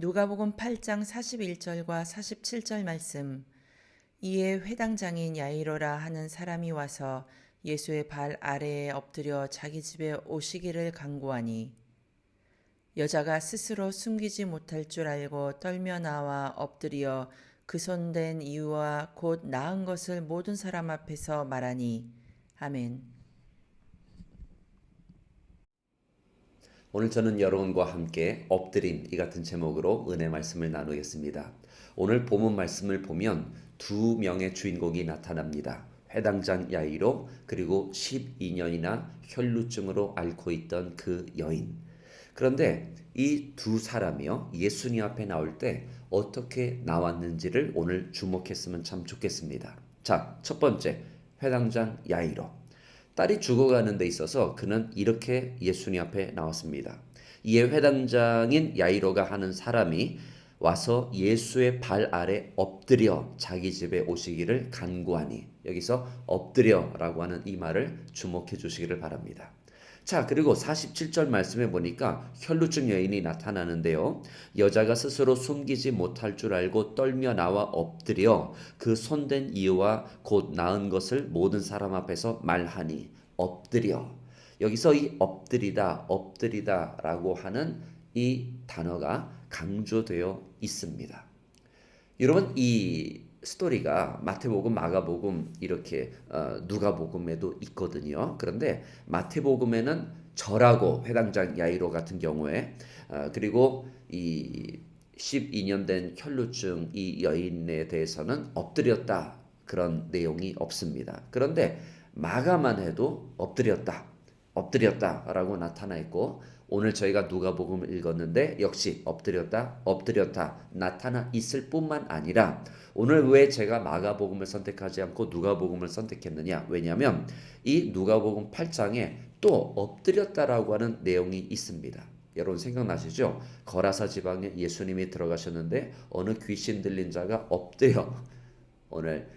누가복음 8장 41절과 47절 말씀. 이에 회당장인 야이로라 하는 사람이 와서 예수의 발 아래에 엎드려 자기 집에 오시기를 간구하니 여자가 스스로 숨기지 못할 줄 알고 떨며 나와 엎드려 그 손댄 이유와 곧 나은 것을 모든 사람 앞에서 말하니. 아멘. 오늘 저는 여러분과 함께 엎드림 이 같은 제목으로 은혜 말씀을 나누겠습니다. 오늘 본문 말씀을 보면 두 명의 주인공이 나타납니다. 회당장 야이로 그리고 12년이나 혈루증으로 앓고 있던 그 여인. 그런데 이 두 사람이요 예수님 앞에 나올 때 어떻게 나왔는지를 오늘 주목했으면 참 좋겠습니다. 자, 첫 번째 회당장 야이로. 딸이 죽어가는 데 있어서 그는 이렇게 예수님 앞에 나왔습니다. 이에 회당장인 야이로가 하는 사람이 와서 예수의 발 아래 엎드려 자기 집에 오시기를 간구하니, 여기서 엎드려라고 하는 이 말을 주목해 주시기를 바랍니다. 자, 그리고 47절 말씀에 보니까 혈루증 여인이 나타나는데요. 여자가 스스로 숨기지 못할 줄 알고 떨며 나와 엎드려 그 손댄 이유와 곧 나은 것을 모든 사람 앞에서 말하니. 엎드려. 여기서 이 엎드리다라고 하는 이 단어가 강조되어 있습니다. 여러분, 이 스토리가 마태복음, 마가복음, 이렇게 누가복음에도 있거든요. 그런데 마태복음에는 절하고 회당장 야이로 같은 경우에 그리고 이 12년 된 혈루증 이 여인에 대해서는 엎드렸다, 그런 내용이 없습니다. 그런데 마가만 해도 엎드렸다라고 나타나 있고, 오늘 저희가 누가복음을 읽었는데 역시 엎드렸다 나타나 있을 뿐만 아니라, 오늘 왜 제가 마가복음을 선택하지 않고 누가복음을 선택했느냐? 왜냐하면 이 누가복음 8장에 또 엎드렸다라고 하는 내용이 있습니다. 여러분 생각나시죠? 거라사 지방에 예수님이 들어가셨는데 어느 귀신 들린 자가 엎드려, 오늘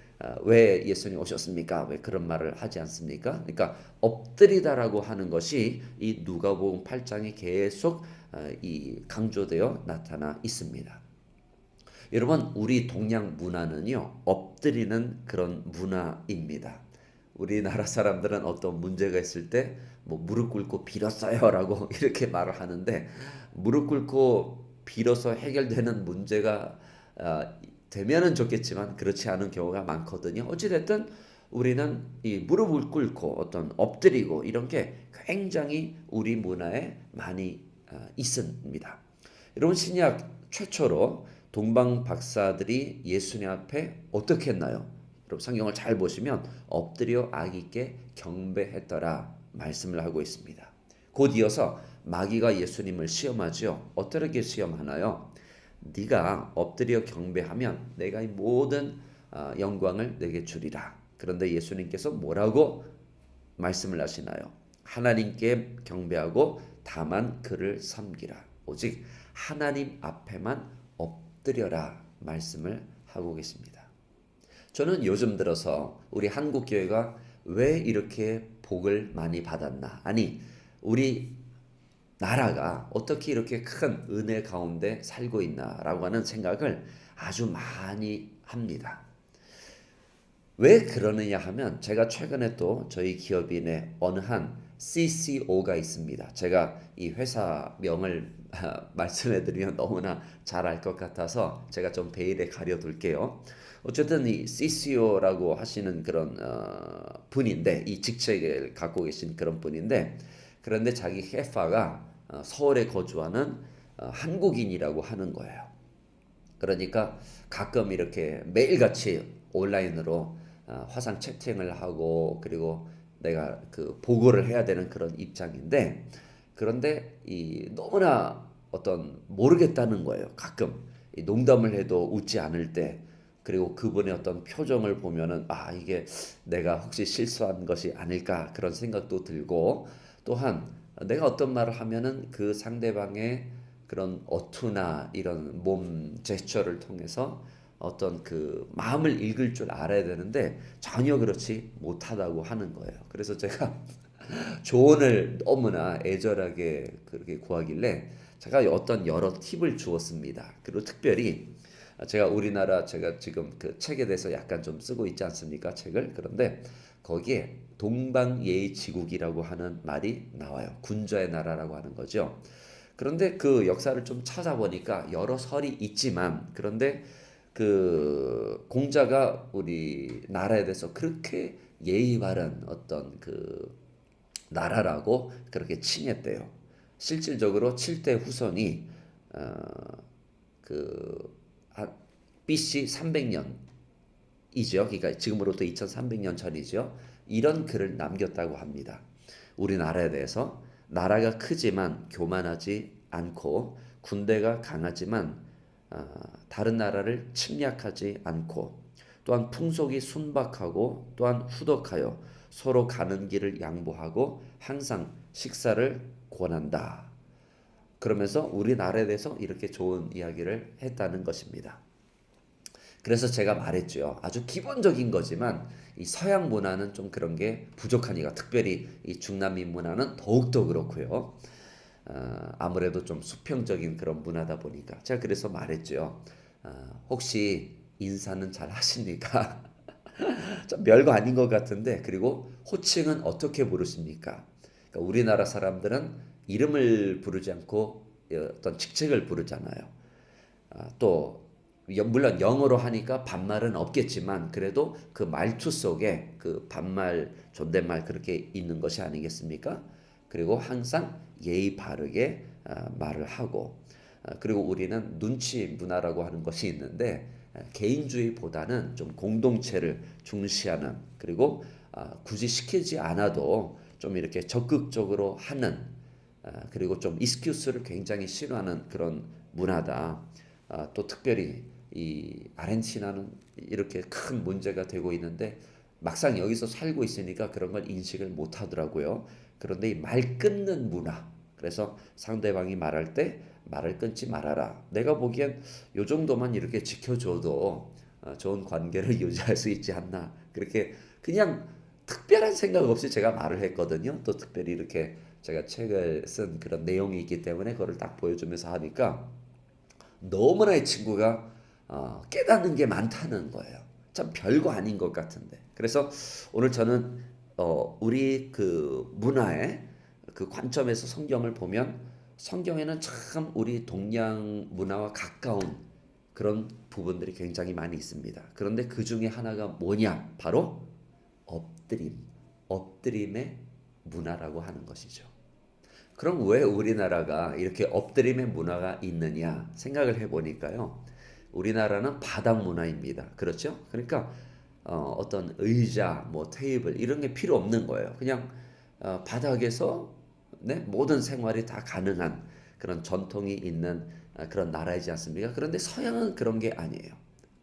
왜 예수님 오셨습니까? 왜 그런 말을 하지 않습니까? 그러니까 엎드리다라고 하는 것이 이 누가복음 8장에 계속 이 강조되어 나타나 있습니다. 여러분, 우리 동양 문화는요, 엎드리는 그런 문화입니다. 우리나라 사람들은 어떤 문제가 있을 때 뭐 무릎 꿇고 빌었어요라고 이렇게 말을 하는데, 무릎 꿇고 빌어서 해결되는 문제가 되면은 좋겠지만 그렇지 않은 경우가 많거든요. 어찌됐든 우리는 이 무릎을 꿇고 어떤 엎드리고 이런 게 굉장히 우리 문화에 많이 있습니다. 여러분, 신약 최초로 동방 박사들이 예수님 앞에 어떻게 했나요? 여러분 성경을 잘 보시면 엎드려 아기께 경배했더라 말씀을 하고 있습니다. 곧 이어서 마귀가 예수님을 시험하죠. 어떻게 시험하나요? 네가 엎드려 경배하면 내가 이 모든 영광을 내게 주리라. 그런데 예수님께서 뭐라고 말씀을 하시나요? 하나님께 경배하고 다만 그를 섬기라. 오직 하나님 앞에만 엎드려라 말씀을 하고 계십니다. 저는 요즘 들어서 우리 한국 교회가 왜 이렇게 복을 많이 받았나? 아니, 우리 나라가 어떻게 이렇게 큰 은혜 가운데 살고 있나라고 하는 생각을 아주 많이 합니다. 왜 그러느냐 하면, 제가 최근에 또 저희 기업인의 어느 한 CCO가 있습니다. 제가 이 회사명을 말씀해 드리면 너무나 잘 알 것 같아서 제가 좀 베일에 가려둘게요. 어쨌든 이 CCO라고 하시는 그런 분인데, 이 직책을 갖고 계신 그런 분인데, 그런데 자기 회사가 서울에 거주하는 한국인이라고 하는 거예요. 그러니까 가끔 이렇게 매일같이 온라인으로 화상 채팅을 하고, 그리고 내가 그 보고를 해야 되는 그런 입장인데, 그런데 이 너무나 어떤 모르겠다는 거예요. 가끔 이 농담을 해도 웃지 않을 때, 그리고 그분의 어떤 표정을 보면은 이게 내가 혹시 실수한 것이 아닐까 그런 생각도 들고, 또한 내가 어떤 말을 하면은 그 상대방의 그런 어투나 이런 몸 제스처를 통해서 어떤 그 마음을 읽을 줄 알아야 되는데 전혀 그렇지 못하다고 하는 거예요. 그래서 제가 조언을 너무나 애절하게 그렇게 구하길래 제가 어떤 여러 팁을 주었습니다. 그리고 특별히 제가 우리나라 제가 지금 그 책에 대해서 약간 좀 쓰고 있지 않습니까? 책을. 그런데 거기에 동방예의지국이라고 하는 말이 나와요. 군자의 나라라고 하는 거죠. 그런데 그 역사를 좀 찾아보니까 여러 설이 있지만 그런데 그 공자가 우리 나라에 대해서 그렇게 예의 바른 어떤 그 나라라고 그렇게 칭했대요. 실질적으로 7대 후손이 어, 그 BC 300년이죠. 그러니까 지금으로부터 2300년 전이죠. 이런 글을 남겼다고 합니다. 우리나라에 대해서 나라가 크지만 교만하지 않고 군대가 강하지만 다른 나라를 침략하지 않고 또한 풍속이 순박하고 또한 후덕하여 서로 가는 길을 양보하고 항상 식사를 권한다. 그러면서 우리나라에 대해서 이렇게 좋은 이야기를 했다는 것입니다. 그래서 제가 말했죠. 아주 기본적인 거지만 이 서양 문화는 좀 그런 게 부족하니까 특별히 이 중남미 문화는 더욱더 그렇고요. 아무래도 좀 수평적인 그런 문화다 보니까 제가 그래서 말했죠. 혹시 인사는 잘 하십니까? 좀 별거 아닌 것 같은데 그리고 호칭은 어떻게 부르십니까? 그러니까 우리나라 사람들은 이름을 부르지 않고 어떤 직책을 부르잖아요. 또 물론 영어로 하니까 반말은 없겠지만 그래도 그 말투 속에 그 반말, 존댓말 그렇게 있는 것이 아니겠습니까? 그리고 항상 예의 바르게 말을 하고 그리고 우리는 눈치 문화라고 하는 것이 있는데 개인주의보다는 좀 공동체를 중시하는 그리고 굳이 시키지 않아도 좀 이렇게 적극적으로 하는 그리고 좀 익스큐스를 굉장히 싫어하는 그런 문화다. 또 특별히 이 아르헨티나는 이렇게 큰 문제가 되고 있는데 막상 여기서 살고 있으니까 그런 걸 인식을 못 하더라고요. 그런데 이 말 끊는 문화. 그래서 상대방이 말할 때 말을 끊지 말아라. 내가 보기엔 요 정도만 이렇게 지켜줘도 좋은 관계를 유지할 수 있지 않나. 그렇게 그냥 특별한 생각 없이 제가 말을 했거든요. 또 특별히 이렇게 제가 책을 쓴 그런 내용이 있기 때문에 그걸 딱 보여주면서 하니까 너무나 이 친구가 깨닫는 게 많다는 거예요. 참 별거 아닌 것 같은데. 그래서 오늘 저는 우리 그 문화의 그 관점에서 성경을 보면 성경에는 참 우리 동양 문화와 가까운 그런 부분들이 굉장히 많이 있습니다. 그런데 그 중에 하나가 뭐냐? 바로 엎드림, 엎드림의 문화라고 하는 것이죠. 그럼 왜 우리나라가 이렇게 엎드림의 문화가 있느냐 생각을 해보니까요. 우리나라는 바닥 문화입니다. 그렇죠? 그러니까 어떤 의자, 뭐 테이블 이런 게 필요 없는 거예요. 그냥 바닥에서 네? 모든 생활이 다 가능한 그런 전통이 있는 그런 나라이지 않습니까? 그런데 서양은 그런 게 아니에요.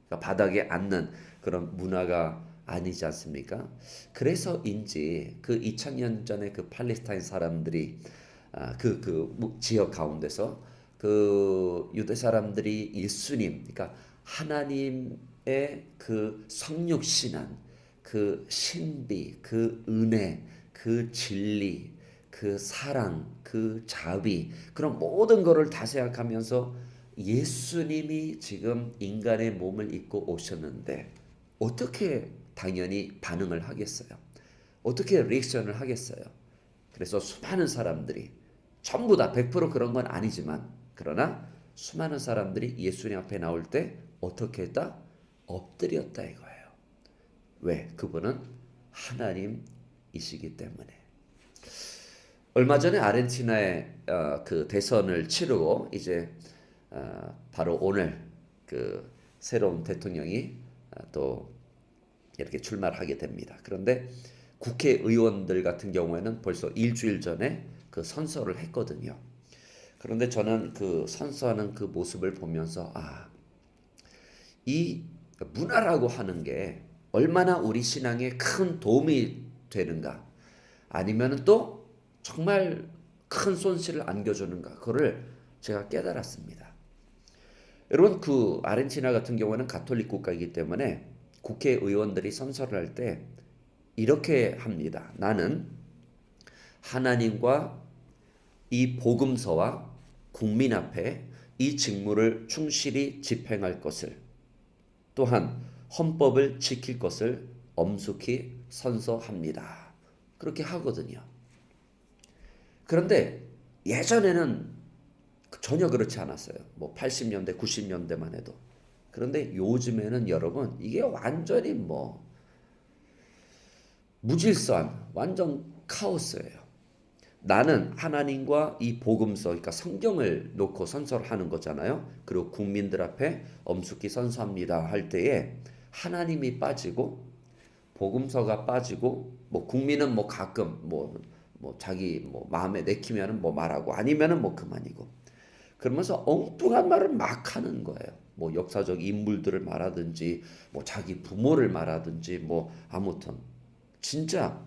그러니까 바닥에 앉는 그런 문화가 아니지 않습니까? 그래서인지 그 2000년 전에 그 팔레스타인 사람들이 지역 가운데서 그 유대 사람들이 예수님, 그러니까 하나님의 그 성육신한 그 신비, 그 은혜, 그 진리, 그 사랑, 그 자비, 그런 모든 것을 다 생각하면서 예수님이 지금 인간의 몸을 입고 오셨는데 어떻게 당연히 반응을 하겠어요? 어떻게 리액션을 하겠어요? 그래서 수많은 사람들이 전부 다 100% 그런 건 아니지만 그러나 수많은 사람들이 예수님 앞에 나올 때 어떻게 했다? 엎드렸다 이거예요. 왜? 그분은 하나님이시기 때문에. 얼마 전에 아르헨티나의 그 대선을 치르고 이제 바로 오늘 그 새로운 대통령이 또 이렇게 출마를 하게 됩니다. 그런데 국회의원들 같은 경우에는 벌써 일주일 전에 그 선서를 했거든요. 그런데 저는 그 선서하는 그 모습을 보면서 이 문화라고 하는 게 얼마나 우리 신앙에 큰 도움이 되는가 아니면 또 정말 큰 손실을 안겨주는가 그거를 제가 깨달았습니다. 여러분 그 아르헨티나 같은 경우는 가톨릭 국가이기 때문에 국회의원들이 선서를 할 때 이렇게 합니다. 나는 하나님과 이 복음서와 국민 앞에 이 직무를 충실히 집행할 것을, 또한 헌법을 지킬 것을 엄숙히 선서합니다. 그렇게 하거든요. 그런데 예전에는 전혀 그렇지 않았어요. 뭐 80년대, 90년대만 해도. 그런데 요즘에는 여러분 이게 완전히 뭐 무질서한 완전 카오스예요. 나는 하나님과 이 복음서, 그러니까 성경을 놓고 선서를 하는 거잖아요. 그리고 국민들 앞에 엄숙히 선서합니다 할 때에 하나님이 빠지고 복음서가 빠지고, 뭐 국민은 뭐 가끔 뭐 자기 뭐 마음에 내키면은 뭐 말하고 아니면은 뭐 그만이고, 그러면서 엉뚱한 말을 막 하는 거예요. 뭐 역사적 인물들을 말하든지 뭐 자기 부모를 말하든지 뭐 아무튼 진짜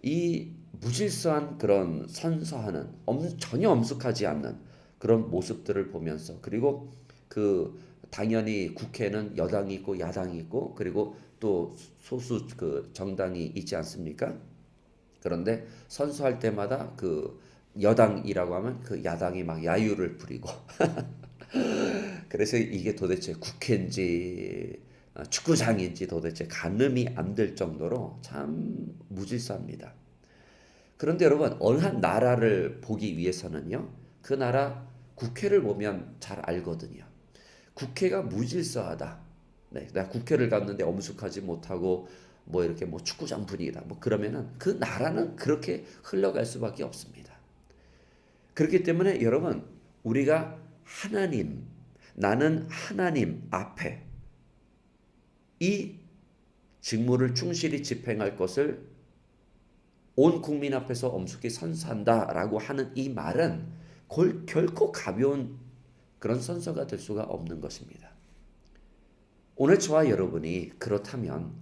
이 무질서한 그런 선서하는 전혀 엄숙하지 않는 그런 모습들을 보면서, 그리고 그 당연히 국회는 여당이 있고 야당이 있고 그리고 또 소수 그 정당이 있지 않습니까? 그런데 선서할 때마다 그 여당이라고 하면 그 야당이 막 야유를 부리고 그래서 이게 도대체 국회인지 축구장인지 도대체 가늠이 안 될 정도로 참 무질서합니다. 그런데 여러분, 어느 한 나라를 보기 위해서는요, 그 나라 국회를 보면 잘 알거든요. 국회가 무질서하다. 네, 나 국회를 갔는데 엄숙하지 못하고 뭐 이렇게 뭐 축구장 분위기다. 뭐 그러면은 그 나라는 그렇게 흘러갈 수밖에 없습니다. 그렇기 때문에 여러분, 우리가 나는 하나님 앞에 이 직무를 충실히 집행할 것을 온 국민 앞에서 엄숙히 선서한다라고 하는 이 말은 결코 가벼운 그런 선서가 될 수가 없는 것입니다. 오늘 저와 여러분이 그렇다면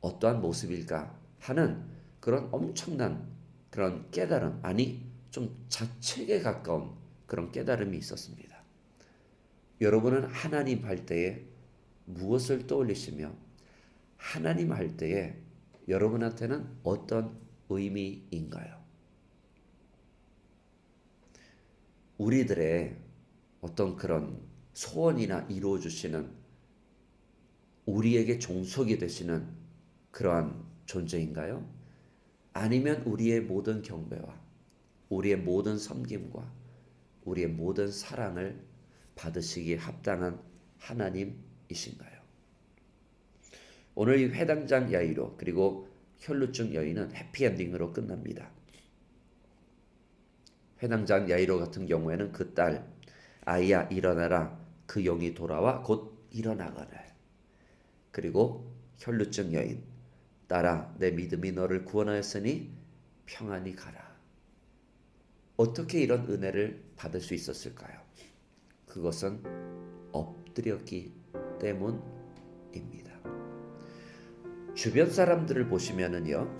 어떠한 모습일까 하는 그런 엄청난 그런 깨달음, 아니 좀 자책에 가까운 그런 깨달음이 있었습니다. 여러분은 하나님 할 때에 무엇을 떠올리시며 하나님 할 때에 여러분한테는 어떤 의미인가요? 우리들의 어떤 그런 소원이나 이루어 주시는, 우리에게 종속이 되시는 그러한 존재인가요? 아니면 우리의 모든 경배와 우리의 모든 섬김과 우리의 모든 사랑을 받으시기에 합당한 하나님이신가요? 오늘 이 회당장 야이로 그리고 혈루증 여인은 해피엔딩으로 끝납니다. 회당장 야이로 같은 경우에는 그 딸, 아이야 일어나라, 그 영이 돌아와 곧 일어나거늘. 그리고 혈루증 여인, 딸아 내 믿음이 너를 구원하였으니 평안히 가라. 어떻게 이런 은혜를 받을 수 있었을까요? 그것은 엎드렸기 때문입니다. 주변 사람들을 보시면은요,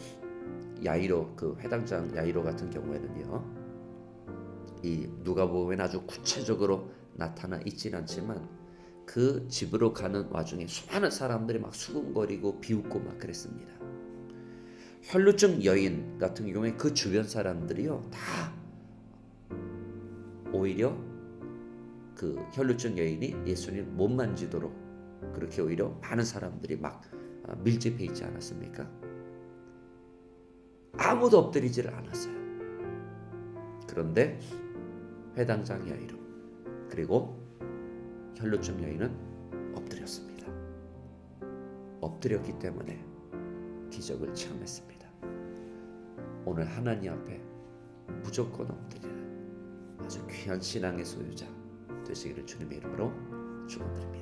야이로, 그 회당장 야이로 같은 경우에는요, 이 누가복음에는 아주 구체적으로 나타나 있지는 않지만 그 집으로 가는 와중에 수많은 사람들이 막 수군거리고 비웃고 막 그랬습니다. 혈루증 여인 같은 경우에 그 주변 사람들이요, 다 오히려 그 혈루증 여인이 예수님 못 만지도록 그렇게 오히려 많은 사람들이 막 밀집해 있지 않았습니까? 아무도 엎드리지를 않았어요. 그런데 회당장 야이로 그리고 혈루증 여인은 엎드렸습니다. 엎드렸기 때문에 기적을 체험했습니다. 오늘 하나님 앞에 무조건 엎드리는 아주 귀한 신앙의 소유자 되시기를 주님의 이름으로 축원드립니다.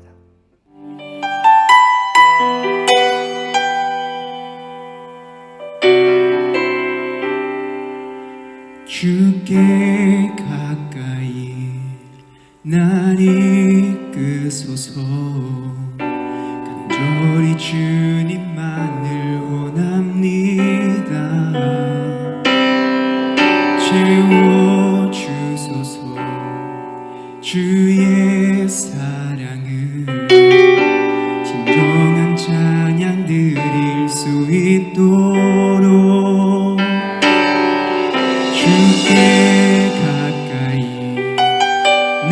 주께 가까이 날 이끄소서. 간절히 주님만을 원합니다. 채워주소서. 주의 사랑을 진정한 찬양 드릴 수 있도록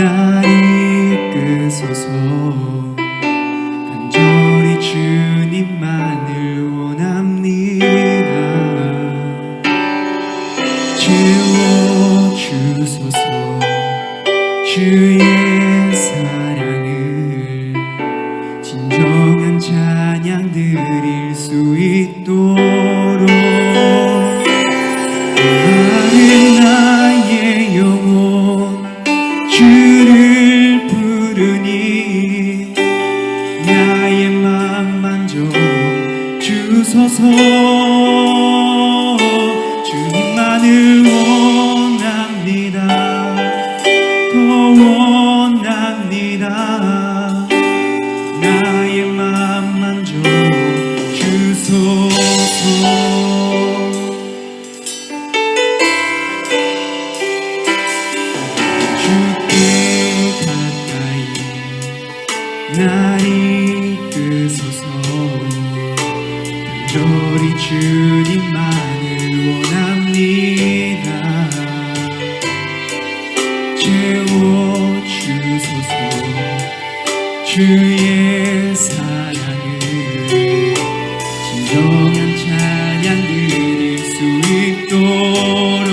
날 이끄소서. 간절히 주님만을 원합니다. 채워주소서. 주의 사랑을 진정한 찬양 드릴 수 있도록. 나는 나의 영혼 주를 부르니 나의 맘 만져 주소서. 주님만을 원합니다. 더 원합니다. 나의 맘 만져 주소서. 주께 가까이 날 이끄소서. 간절히 주님만을 원합니다. 채워주소서. 주의 사랑을 진정한 찬양 드릴 수 있도록.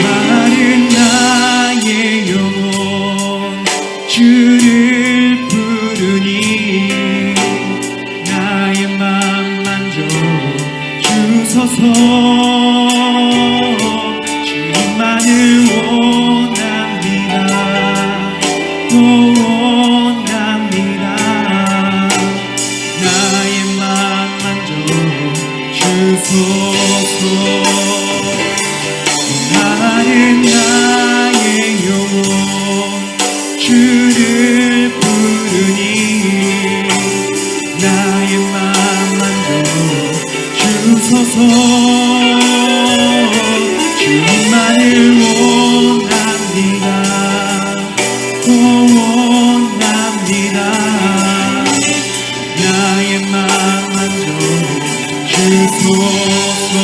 마른 나의 영혼 주를 부르니 나의 맘 만져 주소서. 주님만을 원합니다. 더 원합니다. 나의 맘 만져 주소서. 마른 나의 영혼 주를 부르니 나의 맘 만져 주소서. 주님만을 원합니다. 더 원합니다. 나의 맘 만져 주소서.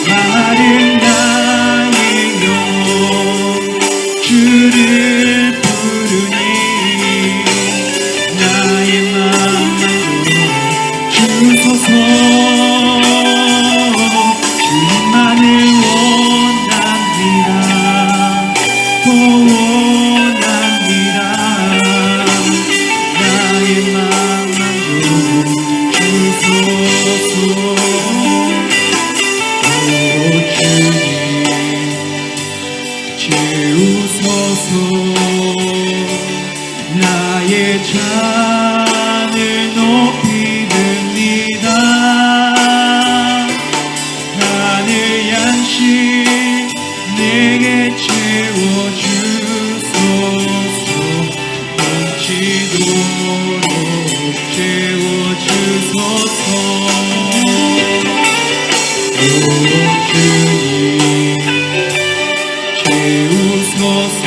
마른 나의 영혼 주를 부르니 나의 맘 만져 주소서. 주님만을 원합니다. 더 원합니다. 나의 맘 만져 주소서. 주님 채우소서. 나의 잔을 높이 듭니다. 하늘 양식 내게 채워주소서. 넘치도록 채워주소서. 주님 채우소서.